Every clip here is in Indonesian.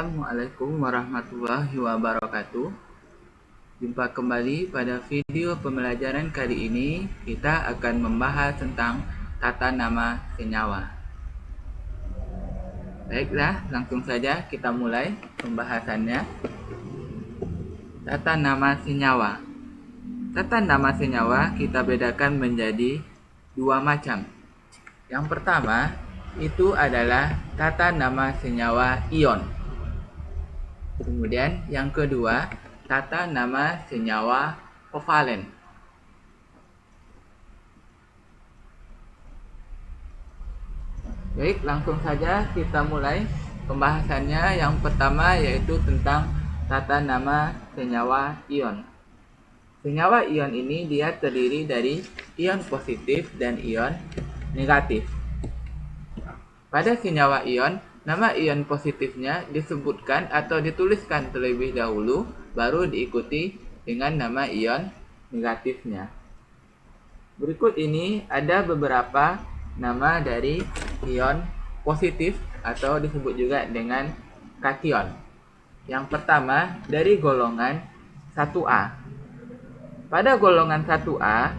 Assalamualaikum warahmatullahi wabarakatuh. Jumpa kembali pada video pembelajaran kali ini. Kita akan membahas tentang tata nama senyawa. Baiklah, langsung saja kita mulai pembahasannya. Tata nama senyawa. Tata nama senyawa kita bedakan menjadi dua macam. Yang pertama itu adalah tata nama senyawa ion. Kemudian yang kedua, tata nama senyawa kovalen. Baik, langsung saja kita mulai pembahasannya. Yang pertama yaitu tentang tata nama senyawa ion. Senyawa ion ini dia terdiri dari ion positif dan ion negatif. Pada senyawa ion, nama ion positifnya disebutkan atau dituliskan terlebih dahulu, baru diikuti dengan nama ion negatifnya. Berikut ini ada beberapa nama dari ion positif atau disebut juga dengan kation. Yang pertama dari golongan 1A. Pada golongan 1A,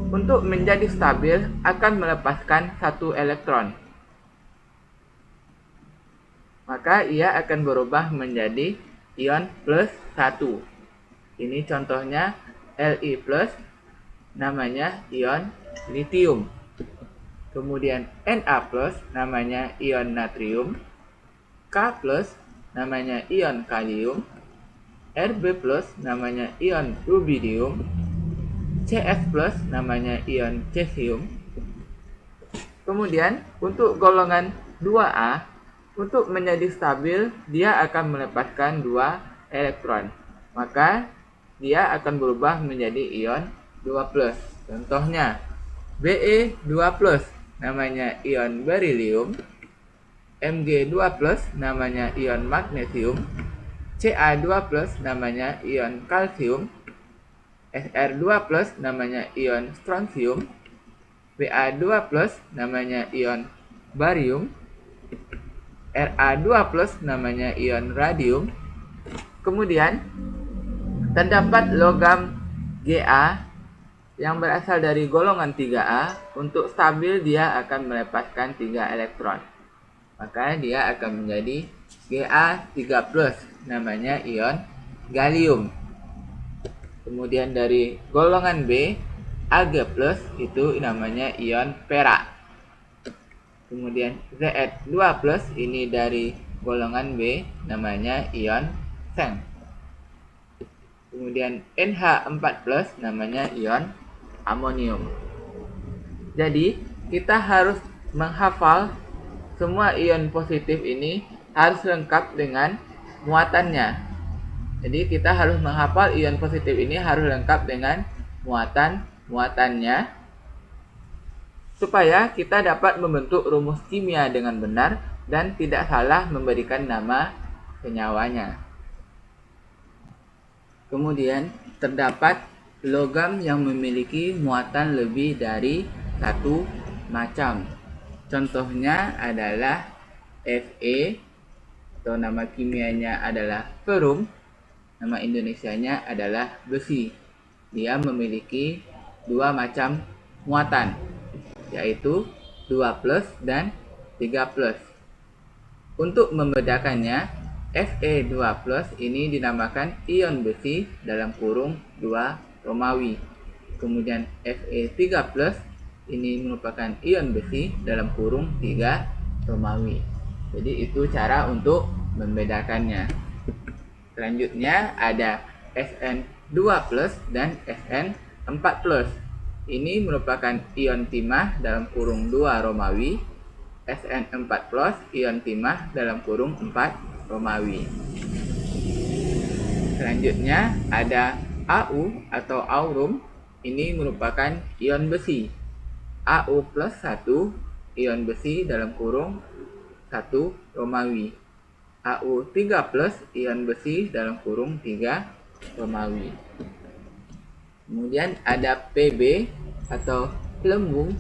untuk menjadi stabil akan melepaskan satu elektron. Maka ia akan berubah menjadi ion plus 1. Ini contohnya Li plus, namanya ion litium. Kemudian Na plus, namanya ion natrium. K plus, namanya ion kalium. Rb plus, namanya ion rubidium. Cs plus, namanya ion cesium. Kemudian untuk golongan 2A, untuk menjadi stabil, dia akan melepaskan 2 elektron. Maka, dia akan berubah menjadi ion 2+. Contohnya, Be2+, namanya ion berilium. Mg2+, namanya ion magnesium. Ca2+, namanya ion kalsium. Sr2+, namanya ion strontium. Ba2+, namanya ion barium. Ra2+, namanya ion radium. Kemudian terdapat logam Ga yang berasal dari golongan 3A. Untuk stabil dia akan melepaskan 3 elektron. Maka dia akan menjadi Ga3+, namanya ion gallium. Kemudian dari golongan B, Ag+, itu namanya ion perak. Kemudian Ze2+, ini dari golongan B, namanya ion seng. Kemudian NH4+, namanya ion amonium. Jadi, kita harus menghafal semua ion positif ini harus lengkap dengan muatannya. Jadi, kita harus menghafal ion positif ini harus lengkap dengan muatannya, supaya kita dapat membentuk rumus kimia dengan benar dan tidak salah memberikan nama senyawanya. Kemudian terdapat logam yang memiliki muatan lebih dari satu macam. Contohnya adalah Fe, atau nama kimianya adalah ferum, nama Indonesianya adalah besi. Dia memiliki dua macam muatan, yaitu 2+ dan 3+. Untuk membedakannya, Fe2+ ini dinamakan ion besi dalam kurung 2 Romawi. Kemudian Fe3+ ini merupakan ion besi dalam kurung 3 Romawi. Jadi itu cara untuk membedakannya. Selanjutnya ada Sn2+ dan Sn4+. Ini merupakan ion timah dalam kurung 2 Romawi. Sn4+, ion timah dalam kurung 4 Romawi. Selanjutnya ada Au atau aurum. Ini merupakan ion besi. Au+1, ion besi dalam kurung 1 Romawi. Au3+, ion besi dalam kurung 3 Romawi. Kemudian ada Pb atau pelembung.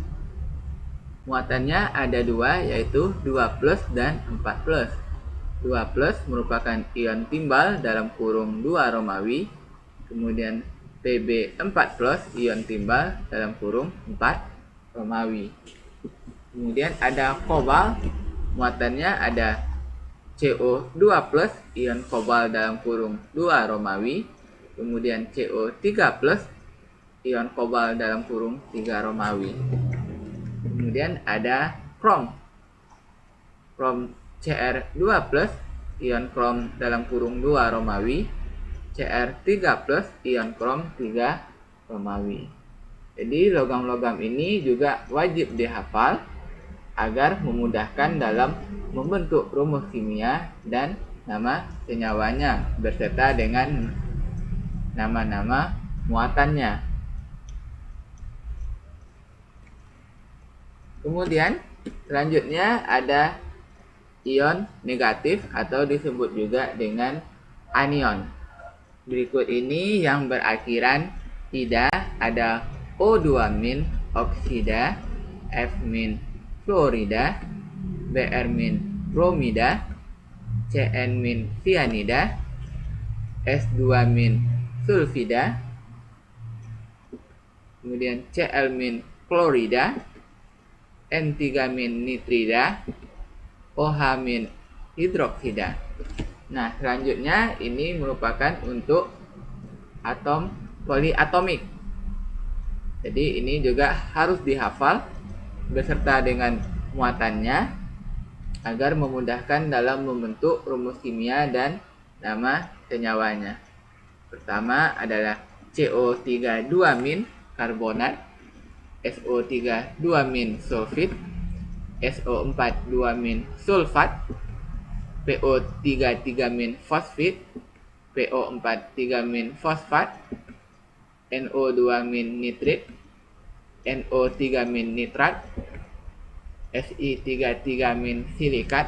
Muatannya ada dua, yaitu 2+ dan 4+. 2+ merupakan ion timbal dalam kurung 2 Romawi. Kemudian Pb4+ ion timbal dalam kurung 4 Romawi. Kemudian ada kobal, muatannya ada CO2+ ion kobal dalam kurung 2 Romawi. Kemudian CO3+ ion kobal dalam kurung 3 Romawi. Kemudian ada krom. Krom Cr2+ ion krom dalam kurung 2 Romawi. Cr3+ ion krom 3 Romawi. Jadi logam-logam ini juga wajib dihafal agar memudahkan dalam membentuk rumus kimia dan nama senyawanya beserta dengan nama-nama muatannya. Kemudian selanjutnya ada ion negatif atau disebut juga dengan anion. Berikut ini yang berakhiran ida ada O2- oksida, F- fluorida, Br- bromida, Cn- sianida, S2- sulfida, kemudian Cl- klorida, N3- nitrida, OH- hidroksida. Nah, selanjutnya ini merupakan untuk atom poliatomik. Jadi ini juga harus dihafal beserta dengan muatannya agar memudahkan dalam membentuk rumus kimia dan nama senyawanya. Pertama adalah CO3 karbonat, SO3 sulfit, SO4 sulfat, PO3 fosfit, PO4 fosfat, NO2 nitrit, NO3 nitrat, Si3 silikat,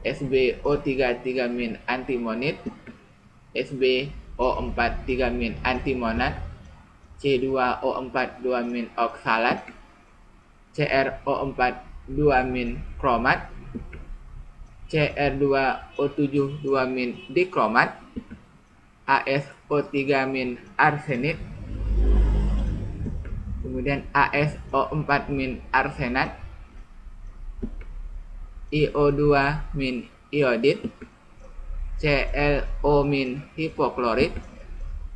SbO3 antimonit, SbO4 antimonat, C2O4 oksalat, CrO4 kromat, Cr2O7 dikromat, AsO3 arsenit, kemudian AsO4 arsenat, IO2 iodid, ClO hipoklorit,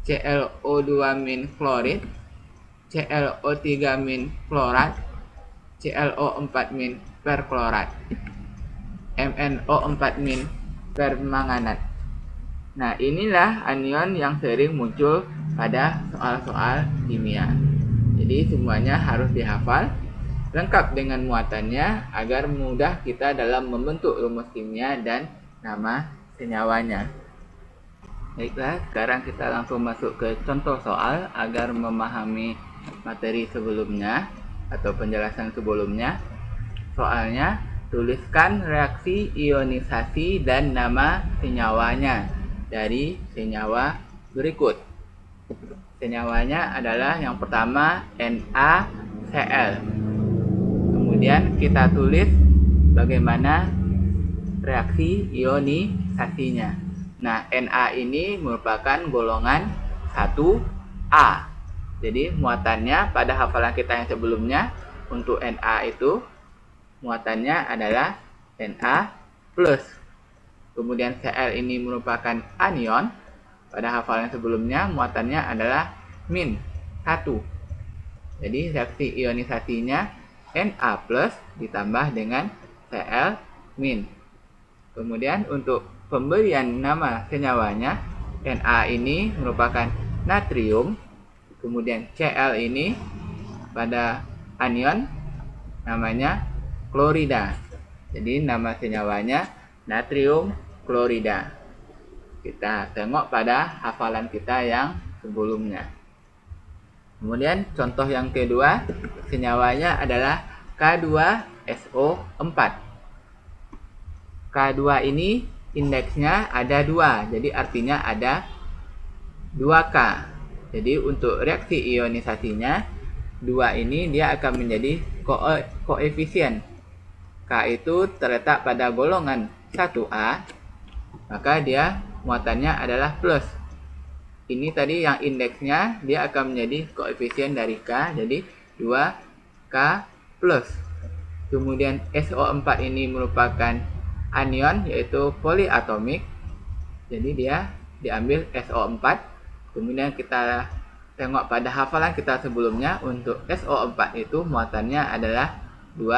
ClO2 klorit, ClO3 klorat, ClO4 perklorat, MnO4 permanganat. Nah, inilah anion yang sering muncul pada soal-soal kimia. Jadi semuanya harus dihafal lengkap dengan muatannya agar mudah kita dalam membentuk rumus kimia dan nama senyawanya. Baiklah, sekarang kita langsung masuk ke contoh soal agar memahami materi sebelumnya atau penjelasan sebelumnya. Soalnya, tuliskan reaksi ionisasi dan nama senyawanya dari senyawa berikut. Senyawanya adalah yang pertama NaCl. Kemudian kita tulis bagaimana reaksi ionisasinya. Nah, Na ini merupakan golongan 1A. Jadi muatannya pada hafalan kita yang sebelumnya untuk Na itu muatannya adalah Na+. Kemudian Cl ini merupakan anion. Pada hafalan sebelumnya muatannya adalah -1. Jadi reaksi ionisasinya Na+ ditambah dengan Cl-. Kemudian untuk pemberian nama senyawanya, Na ini merupakan natrium. Kemudian Cl ini pada anion namanya klorida. Jadi nama senyawanya natrium klorida. Kita tengok pada hafalan kita yang sebelumnya. Kemudian contoh yang kedua, senyawanya adalah K2SO4. K2 ini indeksnya ada 2, jadi artinya ada 2K. Jadi untuk reaksi ionisasinya 2 ini dia akan menjadi koefisien. K itu terletak pada golongan 1A, maka dia muatannya adalah plus. Ini tadi yang indeksnya dia akan menjadi koefisien dari K, jadi 2K plus. Kemudian SO4 ini merupakan anion, yaitu poliatomik. Jadi dia diambil SO4. Kemudian kita tengok pada hafalan kita sebelumnya, untuk SO4 itu muatannya adalah 2-.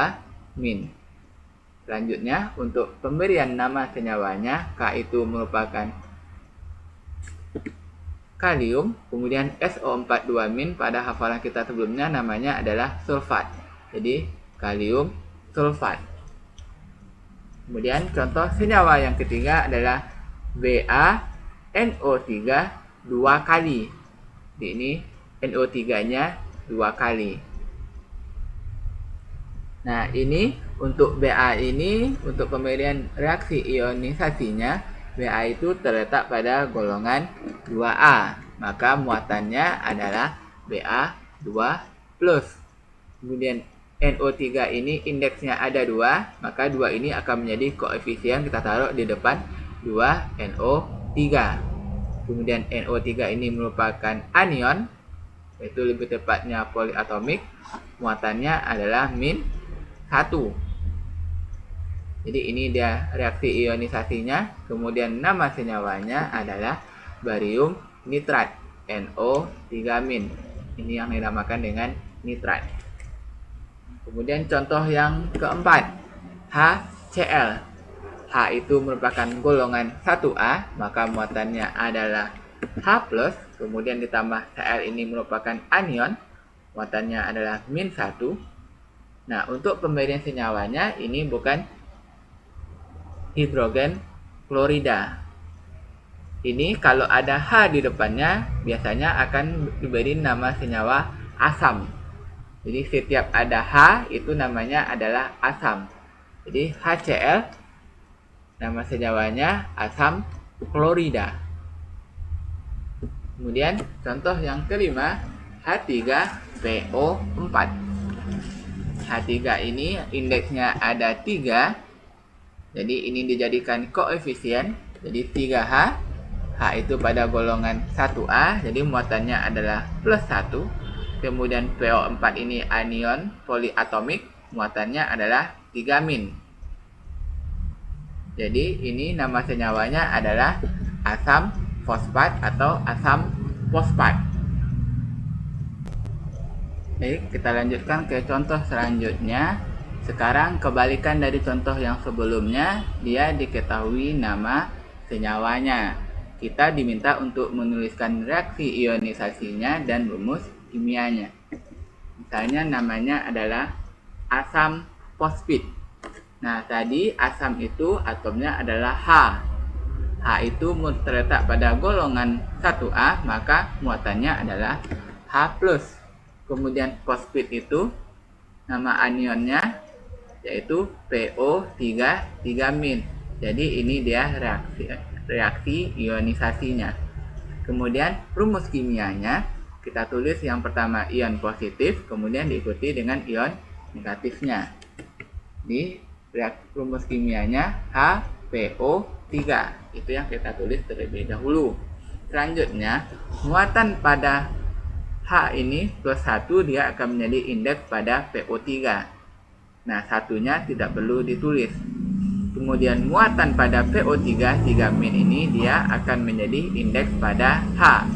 Selanjutnya, untuk pemberian nama senyawanya, K itu merupakan kalium. Kemudian SO4 2- pada hafalan kita sebelumnya namanya adalah sulfat. Jadi kalium sulfat. Kemudian contoh senyawa yang ketiga adalah BaNO3 2 kali. Jadi ini NO3-nya 2 kali. Nah, ini untuk Ba ini, untuk pemberian reaksi ionisasinya, Ba itu terletak pada golongan 2A. Maka muatannya adalah Ba2+. Kemudian NO3 ini indeksnya ada 2, maka 2 ini akan menjadi koefisien, kita taruh di depan 2NO3. Kemudian NO3 ini merupakan anion, yaitu lebih tepatnya poliatomik. Muatannya adalah -1. Jadi ini dia reaksi ionisasinya. Kemudian nama senyawanya adalah barium nitrat, NO3-. Ini yang dinamakan dengan nitrat. Kemudian contoh yang keempat, HCl. H itu merupakan golongan 1A, maka muatannya adalah H+, kemudian ditambah Cl ini merupakan anion, muatannya adalah -1. Nah, untuk pemberian senyawanya ini bukan hidrogen klorida. Ini kalau ada H di depannya, biasanya akan diberi nama senyawa asam. Jadi setiap ada H itu namanya adalah asam. Jadi HCl nama senyawanya asam klorida. Kemudian contoh yang kelima, H3PO4. H3 ini indeksnya ada 3. Jadi ini dijadikan koefisien. Jadi 3H. H itu pada golongan 1A. Jadi muatannya adalah +1. Kemudian PO4 ini anion poliatomik. Muatannya adalah 3-. Jadi ini nama senyawanya adalah asam fosfat atau asam fosfat. Baik, kita lanjutkan ke contoh selanjutnya. Sekarang kebalikan dari contoh yang sebelumnya, dia diketahui nama senyawanya. Kita diminta untuk menuliskan reaksi ionisasinya dan rumus kimianya. Misalnya namanya adalah asam fosfit. Nah, tadi asam itu atomnya adalah H. H itu terletak pada golongan 1A, maka muatannya adalah H+. Kemudian fosfit itu nama anionnya yaitu PO3 3-. Jadi ini dia reaksi ionisasinya. Kemudian rumus kimianya kita tulis yang pertama ion positif, kemudian diikuti dengan ion negatifnya. Di rumus kimianya HPO3, itu yang kita tulis terlebih dahulu. Selanjutnya, muatan pada H ini +1 dia akan menjadi indeks pada PO3. Nah, satunya tidak perlu ditulis. Kemudian muatan pada PO3 3- ini dia akan menjadi indeks pada H.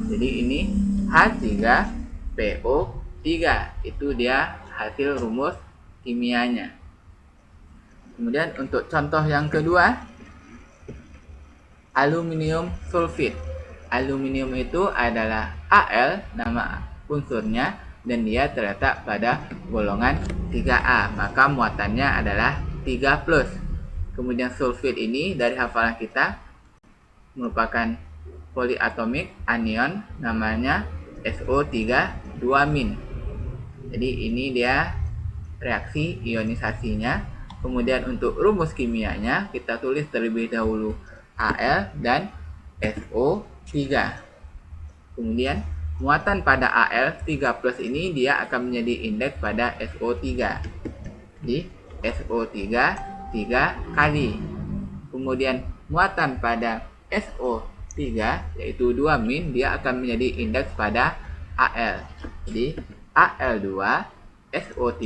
Jadi ini H3PO3, itu dia hasil rumus kimianya. Kemudian untuk contoh yang kedua, aluminium sulfit. Aluminium itu adalah Al, nama unsurnya, dan dia terletak pada golongan 3A, maka muatannya adalah 3+. Kemudian sulfit ini dari hafalan kita merupakan poliatomik anion, namanya SO3 2-. Jadi ini dia reaksi ionisasinya. Kemudian untuk rumus kimianya kita tulis terlebih dahulu Al dan SO3. Kemudian muatan pada Al 3+ ini dia akan menjadi indeks pada SO3. Jadi SO3 3 kali. kemudian muatan pada SO3 yaitu 2-min, dia akan menjadi indeks pada Al. Jadi Al2 SO3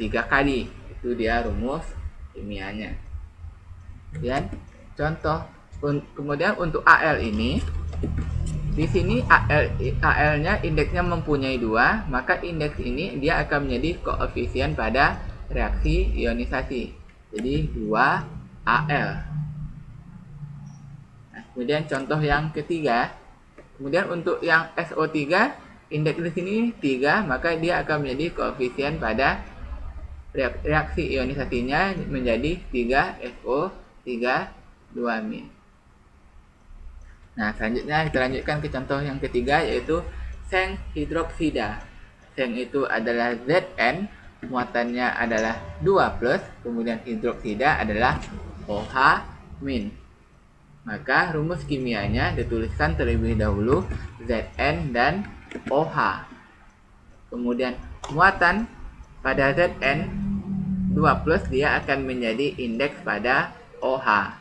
3 kali. Itu dia rumus kimianya. Kemudian contoh, kemudian untuk Al ini, di sini Al-nya indeksnya mempunyai 2, maka indeks ini dia akan menjadi koefisien pada reaksi ionisasi. Jadi 2 Al. Nah, kemudian contoh yang ketiga, kemudian untuk yang SO3 indeks di sini 3, maka dia akan menjadi koefisien pada reaksi ionisasinya menjadi 3 SO3 2-min. Nah, selanjutnya kita lanjutkan ke contoh yang ketiga, yaitu seng hidroksida. Seng itu adalah Zn, muatannya adalah 2+, kemudian hidroksida adalah OH-. Maka rumus kimianya dituliskan terlebih dahulu Zn dan OH. Kemudian muatan pada Zn 2+, dia akan menjadi indeks pada OH.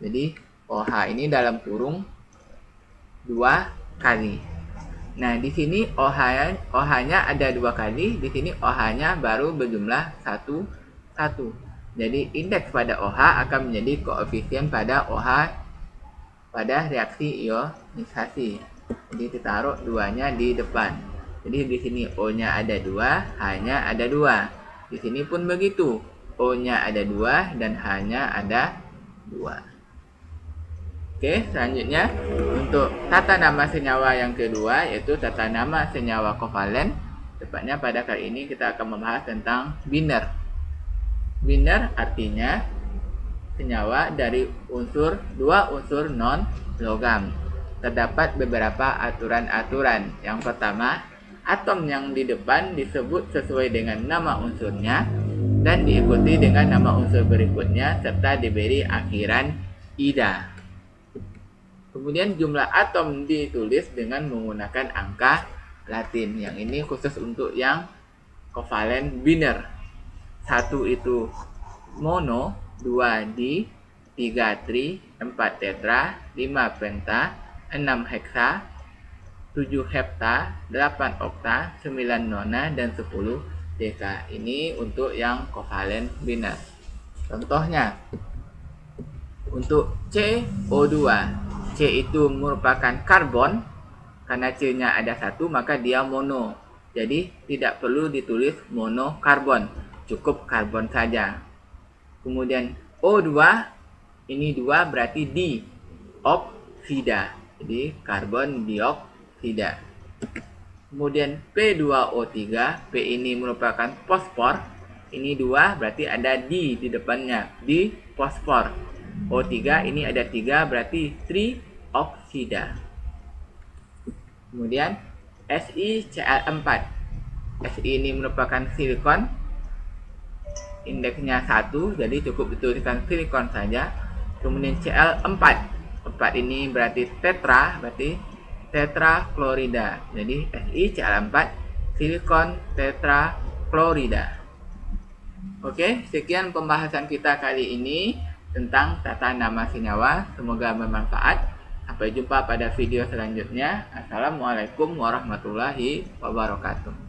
Jadi OH ini dalam kurung 2 kali. Nah, di sini OH-nya ada 2 kali, di sini OH-nya baru berjumlah 1. Jadi indeks pada OH akan menjadi koefisien pada OH pada reaksi ionisasi. Jadi ditaruh 2-nya di depan. Jadi di sini O-nya ada 2, H-nya ada 2. Di sini pun begitu. O-nya ada 2 dan H-nya ada 2. Oke, selanjutnya untuk tata nama senyawa yang kedua, yaitu tata nama senyawa kovalen. Tepatnya pada kali ini kita akan membahas tentang biner. Biner artinya senyawa dari dua unsur non-logam. Terdapat beberapa aturan-aturan. Yang pertama, atom yang di depan disebut sesuai dengan nama unsurnya dan diikuti dengan nama unsur berikutnya serta diberi akhiran ida. Kemudian jumlah atom ditulis dengan menggunakan angka Latin. Yang ini khusus untuk yang kovalen biner. 1 itu mono, 2 di, 3 tri, 4 tetra, 5 penta, 6 heksa, 7 hepta, 8 okta, 9 nona, dan 10 deka. Ini untuk yang kovalen biner. Contohnya, untuk CO2, C itu merupakan karbon, karena C-nya ada 1 maka dia mono. Jadi tidak perlu ditulis monokarbon, cukup karbon saja. Kemudian O2, ini 2 berarti dioksida, jadi karbon dioksida. Kemudian P2O3, P ini merupakan fosfor, ini 2 berarti ada di depannya, di fosfor. O3 ini ada 3 berarti trioksida. Kemudian SiCl4. Si ini merupakan silikon. Indeksnya 1, jadi cukup dituliskan silikon saja. Kemudian Cl4. 4 ini berarti tetra, berarti tetraklorida. Jadi SiCl4 silikon tetraklorida. Oke, sekian pembahasan kita kali ini tentang tata nama senyawa. Semoga bermanfaat. Sampai jumpa pada video selanjutnya. Assalamualaikum warahmatullahi wabarakatuh.